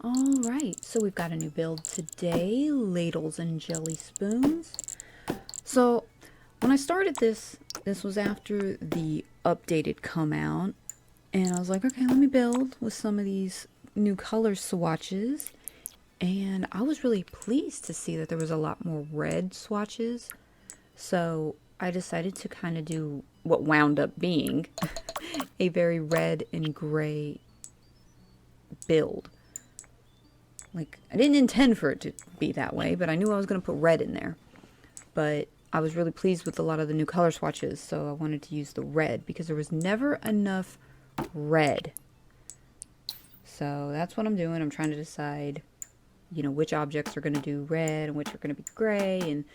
Alright, so we've got a new build today, ladles and jelly spoons. So when I started this was after the update had come out, and I was like, okay, let me build with some of these new color swatches. And I was really pleased to see that there was a lot more red swatches. So I decided to kind of do what wound up being a very red and gray build. Like, I didn't intend for it to be that way, but I knew I was going to put red in there. But I was really pleased with a lot of the new color swatches, so I wanted to use the red because there was never enough red. So that's what I'm doing. I'm trying to decide, which objects are going to do red and which are going to be gray, and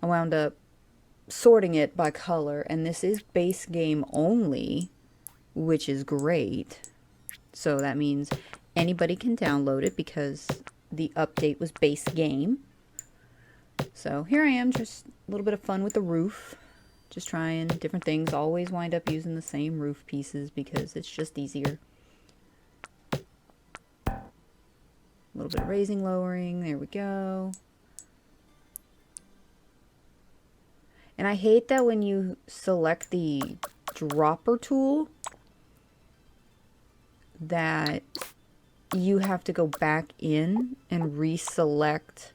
I wound up sorting it by color, and this is base game only, which is great. So that means anybody can download it because the update was base game. So here I am, just a little bit of fun with the roof. Just trying different things. Always wind up using the same roof pieces because it's just easier. A little bit of raising, lowering. There we go. And I hate that when you select the dropper tool that you have to go back in and reselect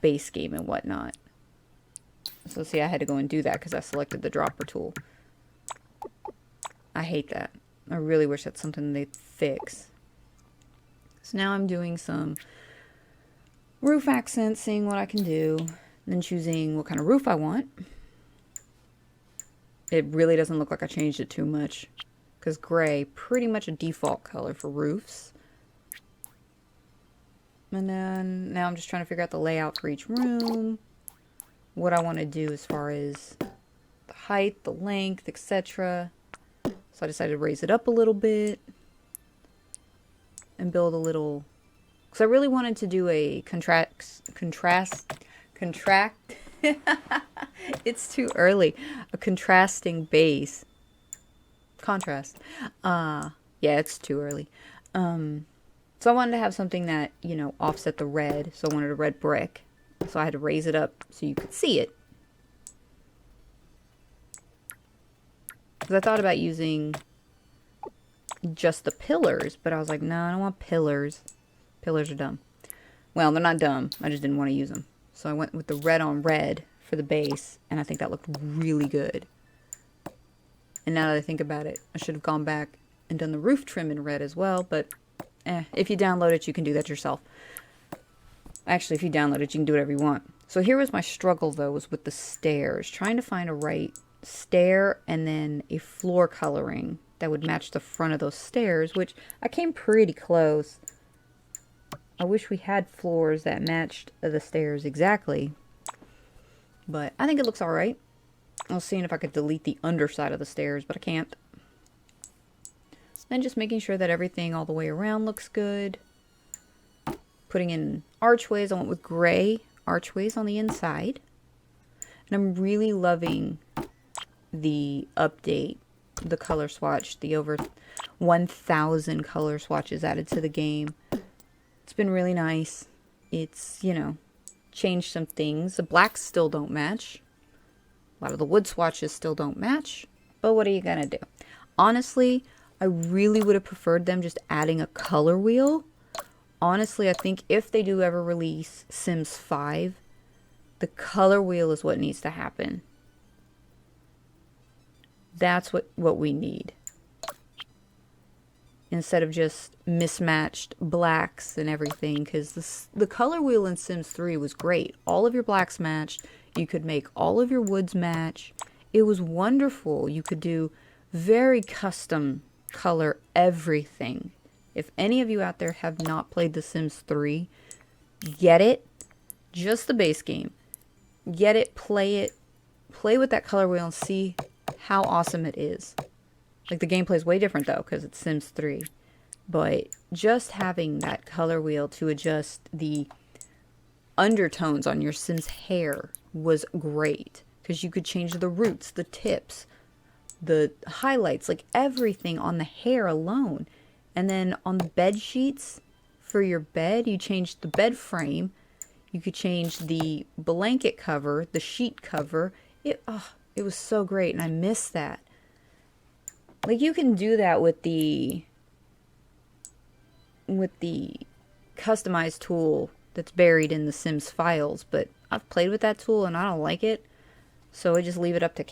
base game and whatnot. So see, I had to go and do that because I selected the dropper tool. I hate that. I really wish that's something they'd fix. So now I'm doing some roof accents, seeing what I can do, then choosing what kind of roof I want. It really doesn't look like I changed it too much because gray, pretty much a default color for roofs. And then now I'm just trying to figure out the layout for each room, what I want to do as far as the height, the length, etc. So I decided to raise it up a little bit and build a little, because I really wanted to do a contract, it's too early, a contrasting base. Contrast. Yeah, it's too early. So I wanted to have something that, offset the red. So I wanted a red brick. So I had to raise it up so you could see it. Because I thought about using just the pillars, but I was like, no, I don't want pillars. Pillars are dumb. Well, they're not dumb. I just didn't want to use them. So I went with the red on red for the base, and I think that looked really good. And now that I think about it, I should have gone back and done the roof trim in red as well, but if you download it, you can do that yourself. Actually, if you download it, you can do whatever you want. So here was my struggle, though, was with the stairs. Trying to find a right stair and then a floor coloring that would match the front of those stairs, which I came pretty close. I wish we had floors that matched the stairs exactly. But I think it looks alright. I was seeing if I could delete the underside of the stairs, but I can't. Then just making sure that everything all the way around looks good. Putting in archways. I went with gray archways on the inside. And I'm really loving the update, the color swatch, the over 1,000 color swatches added to the game. It's been really nice. It's, changed some things. The blacks still don't match. A lot of the wood swatches still don't match. But what are you going to do? Honestly, I really would have preferred them just adding a color wheel. Honestly, I think if they do ever release Sims 5, the color wheel is what needs to happen. That's what we need. Instead of just mismatched blacks and everything. Because the color wheel in Sims 3 was great. All of your blacks matched. You could make all of your woods match. It was wonderful. You could do very custom color everything. If any of you out there have not played The Sims 3, get it. Just the base game. Get it, play with that color wheel and see how awesome it is. Like, the gameplay is way different though because it's Sims 3. But just having that color wheel to adjust the undertones on your Sim's hair was great. Because you could change the roots, the tips, the highlights, like everything on the hair alone. And then on the bed sheets, for your bed. You changed the bed frame. You could change the blanket cover, the sheet cover. It was so great, and I miss that. Like, you can do that with the customized tool that's buried in the Sims files, but I've played with that tool and I don't like it. So I just leave it up to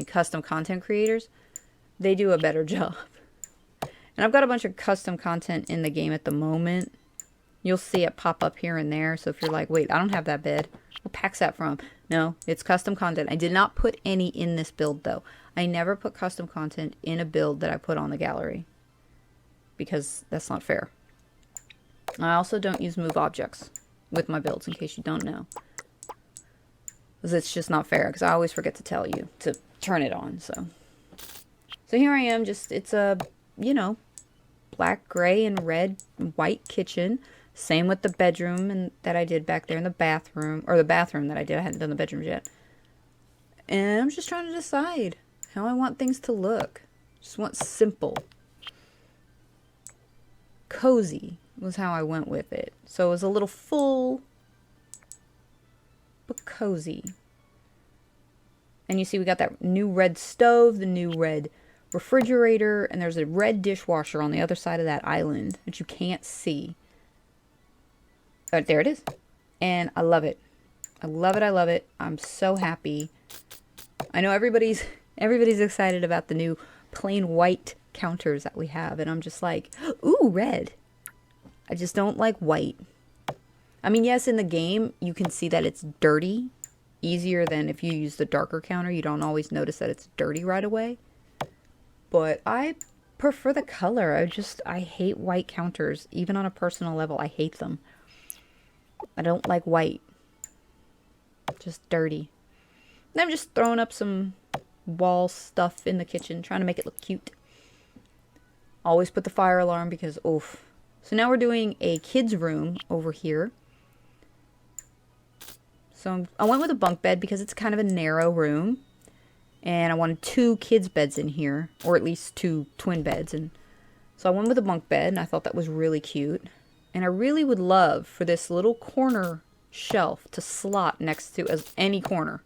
custom content creators. They do a better job. And I've got a bunch of custom content in the game at the moment. You'll see it pop up here and there. So if you're like, wait, I don't have that bed. What pack's that from? No, it's custom content. I did not put any in this build, though. I never put custom content in a build that I put on the gallery, because that's not fair. I also don't use move objects with my builds, in case you don't know. Because it's just not fair, because I always forget to tell you to turn it on, so here I am, it's a, you know, black, gray, and red, and white kitchen. Same with the bedroom that I did back there in the bathroom, or the bathroom that I did. I hadn't done the bedrooms yet. And I'm just trying to decide how I want things to look. Just want simple. Cozy was how I went with it. So it was a little full, but cozy. And you see we got that new red stove, the new red refrigerator, and there's a red dishwasher on the other side of that island that you can't see. But there it is. And I love it. I love it. I love it. I'm so happy. I know everybody's excited about the new plain white counters that we have. And I'm just like, ooh, red. I just don't like white. I mean, yes, in the game, you can see that it's dirty. Easier than if you use the darker counter. You don't always notice that it's dirty right away. But I prefer the color. I hate white counters. Even on a personal level, I hate them. I don't like white. Just dirty. And I'm just throwing up some wall stuff in the kitchen, trying to make it look cute. Always put the fire alarm because, oof. So now we're doing a kid's room over here. So I went with a bunk bed because it's kind of a narrow room. And I wanted 2 kids' beds in here, or at least 2 twin beds. And so I went with a bunk bed, and I thought that was really cute. And I really would love for this little corner shelf to slot next to any corner.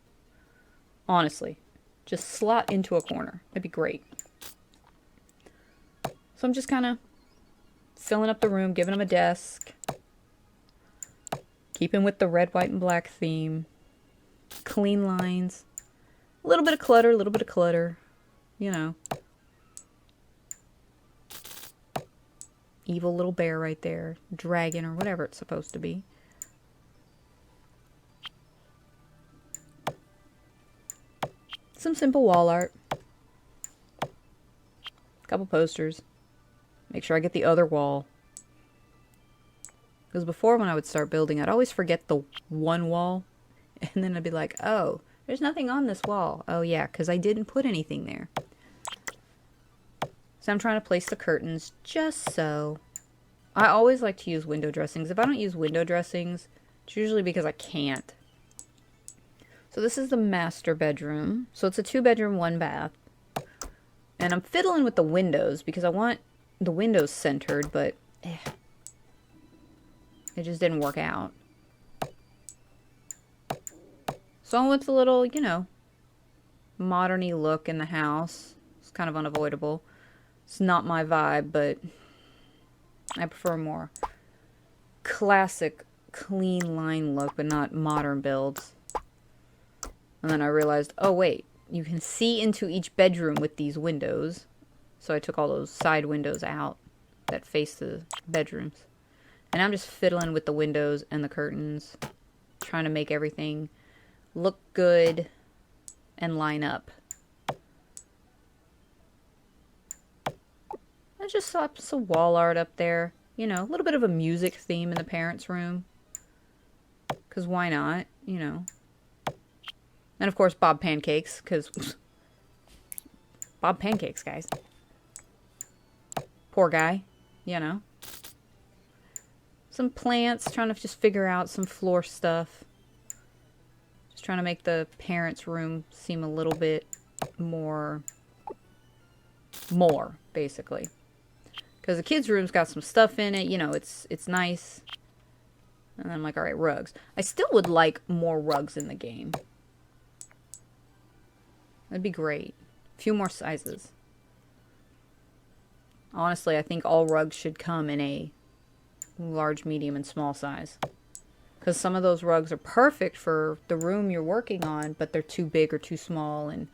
Honestly. Just slot into a corner. That'd be great. So I'm just kind of filling up the room, giving them a desk. Keeping with the red, white, and black theme. Clean lines. A little bit of clutter, you know. Evil little bear right there. Dragon or whatever it's supposed to be. Some simple wall art. Couple posters. Make sure I get the other wall. Because before, when I would start building, I'd always forget the one wall. And then I'd be like, oh, there's nothing on this wall. Oh yeah, because I didn't put anything there. So I'm trying to place the curtains just so. I always like to use window dressings. If I don't use window dressings, it's usually because I can't. So this is the master bedroom. So it's a 2-bedroom, 1 bath. And I'm fiddling with the windows because I want the windows centered, but it just didn't work out. So I went with a little, you know, modern-y look in the house. It's kind of unavoidable. It's not my vibe, but I prefer a more classic, clean line look, but not modern builds. And then I realized, oh wait, you can see into each bedroom with these windows. So I took all those side windows out that face the bedrooms. And I'm just fiddling with the windows and the curtains, trying to make everything look good and line up. I just saw some wall art up there. You know, a little bit of a music theme in the parents' room. Because why not? You know. And of course, Bob Pancakes. Because Bob Pancakes, guys. Poor guy. You know. Some plants. Trying to just figure out some floor stuff. Just trying to make the parents' room seem a little bit more, basically. Because the kids' room's got some stuff in it. You know, it's nice. And then I'm like, alright, rugs. I still would like more rugs in the game. That'd be great. A few more sizes. Honestly, I think all rugs should come in a large, medium, and small size. Because some of those rugs are perfect for the room you're working on, but they're too big or too small and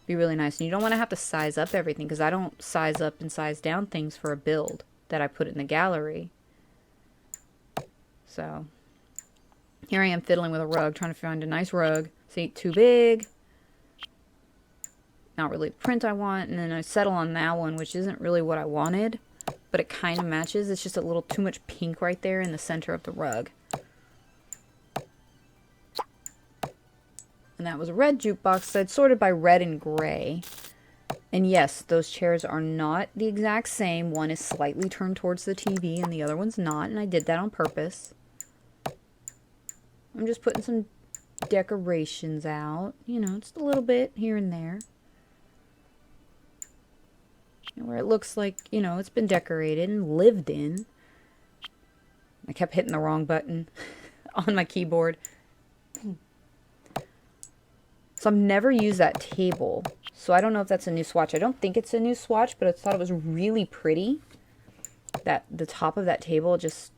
be really nice. And you don't want to have to size up everything, because I don't size up and size down things for a build that I put in the gallery. So, here I am fiddling with a rug, trying to find a nice rug. See, too big. Not really the print I want. And then I settle on that one, which isn't really what I wanted, but it kind of matches. It's just a little too much pink right there in the center of the rug. And that was a red jukebox. So I'd sorted by red and gray. And yes, those chairs are not the exact same. One is slightly turned towards the TV and the other one's not. And I did that on purpose. I'm just putting some decorations out. You know, just a little bit here and there. Where it looks like, you know, it's been decorated and lived in. I kept hitting the wrong button on my keyboard. So I've never used that table. So I don't know if that's a new swatch. I don't think it's a new swatch, but I thought it was really pretty. That the top of that table just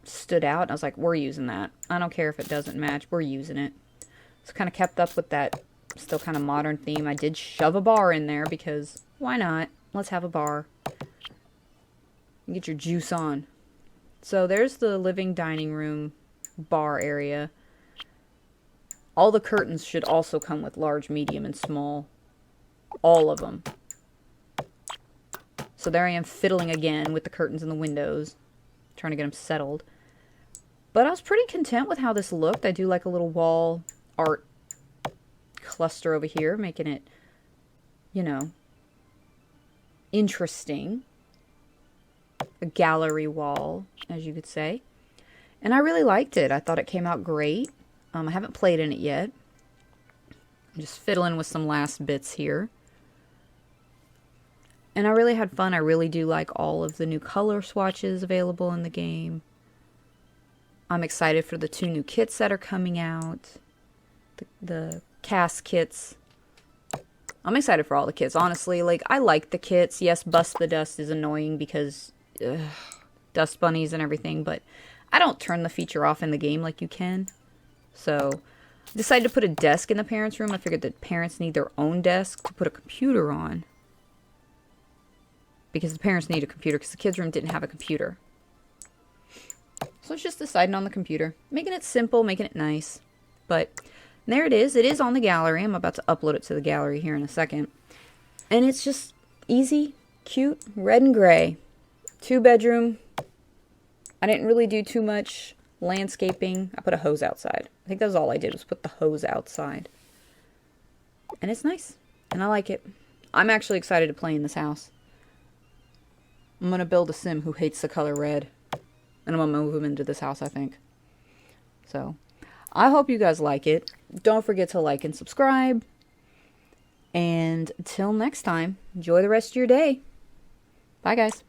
stood out. And I was like, we're using that. I don't care if it doesn't match. We're using it. So kind of kept up with that still kind of modern theme. I did shove a bar in there because why not? Let's have a bar. Get your juice on. So there's the living dining room bar area. All the curtains should also come with large, medium, and small. All of them. So there I am fiddling again with the curtains and the windows. Trying to get them settled. But I was pretty content with how this looked. I do like a little wall art cluster over here. Making it, you know, interesting. A gallery wall, as you could say. And I really liked it. I thought it came out great. I haven't played in it yet. I'm just fiddling with some last bits here. And I really had fun. I really do like all of the new color swatches available in the game. I'm excited for the 2 new kits that are coming out. The cast kits. I'm excited for all the kits, honestly. Like, I like the kits. Yes, Bust the Dust is annoying because dust bunnies and everything, but I don't turn the feature off in the game like you can. So, I decided to put a desk in the parents' room. I figured that parents need their own desk to put a computer on. Because the parents need a computer, because the kids' room didn't have a computer. So it's just deciding on the computer. Making it simple, making it nice. But there it is. It is on the gallery. I'm about to upload it to the gallery here in a second. And it's just easy, cute, red and gray. 2-bedroom. I didn't really do too much landscaping. I put a hose outside. I think that was all I did, was put the hose outside. And it's nice. And I like it. I'm actually excited to play in this house. I'm going to build a sim who hates the color red. And I'm going to move him into this house, I think. So, I hope you guys like it. Don't forget to like and subscribe. And until next time, enjoy the rest of your day. Bye, guys.